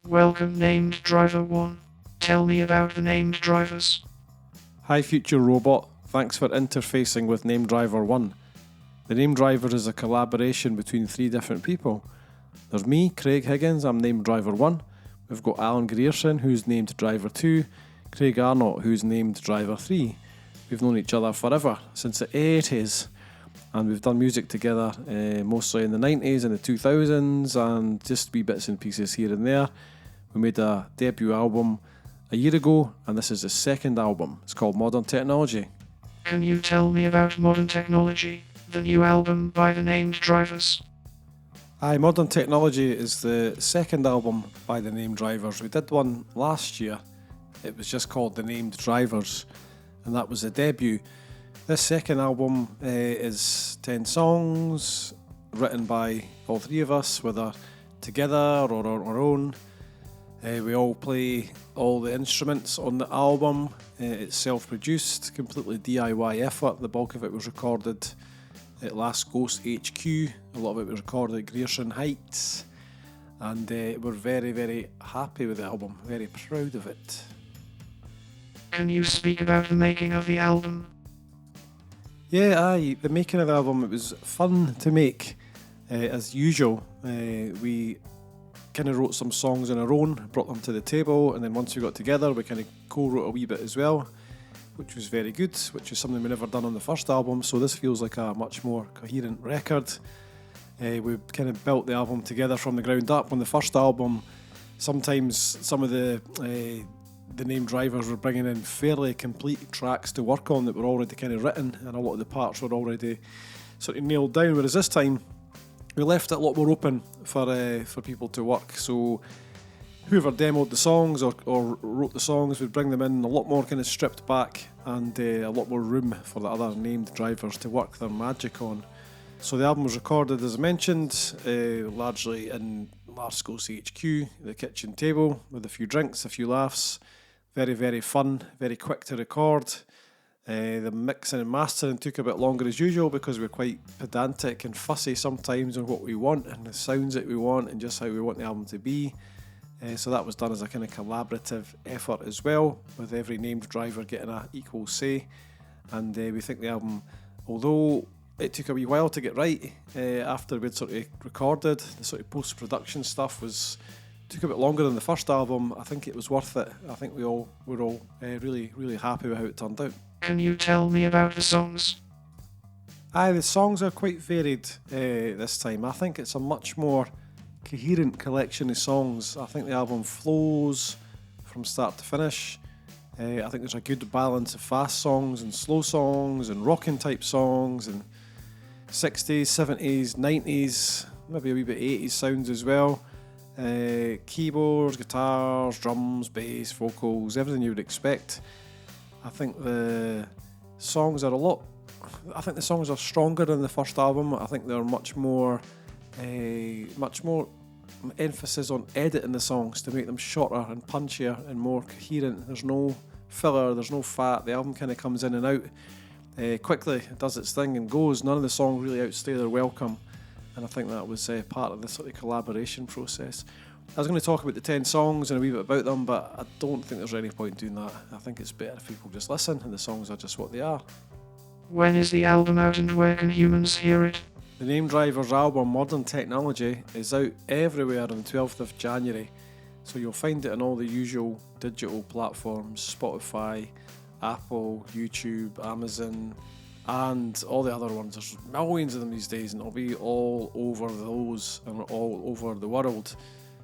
Welcome, named driver 1. Tell me about the named drivers. Hi Future Robot, thanks for interfacing with Name Driver 1. The Name Driver is a collaboration between 3 different people. There's me, Craig Higgins, I'm Named Driver 1. We've got Alan Grierson, who's named Driver 2, Craig Arnott, who's named Driver 3. We've known each other forever, since the 80s, and we've done music together mostly in the 90s and the 2000s, and just wee bits and pieces here and there. We made a debut album a year ago, and this is the second album. It's called Modern Technology. Can you tell me about Modern Technology, the new album by the named drivers? Aye, Modern Technology is the second album by the Named Drivers. We did one last year. It was just called The Named Drivers, and that was the debut. This second album is 10 songs written by all 3 of us, whether together or on our own. We all play all the instruments on the album. It's self-produced, completely DIY effort. The bulk of it was recorded at Last Ghost HQ. A lot of it was recorded at Grierson Heights. And we're very, very happy with the album, very proud of it. Can you speak about the making of the album? Yeah, aye, the making of the album, it was fun to make. As usual, we kind of wrote some songs on our own, brought them to the table, and then once we got together, we kind of co-wrote a wee bit as well, which was very good, which is something we never done on the first album, so this feels like a much more coherent record. We kind of built the album together from the ground up. On the first album, sometimes some of the Named Drivers were bringing in fairly complete tracks to work on that were already kind of written, and a lot of the parts were already sort of nailed down, whereas this time we left it a lot more open for people to work. So whoever demoed the songs or wrote the songs would bring them in a lot more kind of stripped back, and a lot more room for the other named drivers to work their magic on. So the album was recorded, as I mentioned, largely in Last Ghost HQ, the kitchen table, with a few drinks, a few laughs. Very, very fun, very quick to record. The mixing and mastering took a bit longer as usual because we're quite pedantic and fussy sometimes on what we want and the sounds that we want and just how we want the album to be. So that was done as a kind of collaborative effort as well, with every named driver getting an equal say. And we think the album, although it took a wee while to get right, after we'd sort of recorded, the sort of post-production stuff took a bit longer than the first album. I think it was worth it. I think we're all really, really happy with how it turned out. Can you tell me about the songs? Aye, the songs are quite varied this time. I think it's a much more coherent collection of songs. I think the album flows from start to finish. I think there's a good balance of fast songs and slow songs and rocking type songs and 60s, 70s, 90s, maybe a wee bit 80s sounds as well. Keyboards, guitars, drums, bass, vocals, everything you would expect. I think the songs are stronger than the first album. I think they're much more emphasis on editing the songs to make them shorter and punchier and more coherent. There's no filler, there's no fat. The album kind of comes in and out quickly, it does its thing and goes. None of the songs really outstay their welcome, and I think that was part of the sort of collaboration process. I was going to talk about the 10 songs and a wee bit about them, but I don't think there's any point doing that. I think it's better if people just listen and the songs are just what they are. When is the album out and where can humans hear it? The Named Drivers album, Modern Technology, is out everywhere on the 12th of January. So you'll find it on all the usual digital platforms, Spotify, Apple, YouTube, Amazon, and all the other ones. There's millions of them these days, and it'll be all over those and all over the world,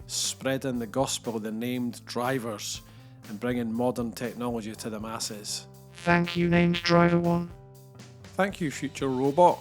spreading the gospel of the named drivers and bringing modern technology to the masses. Thank you, named driver 1. Thank you, Future Robot.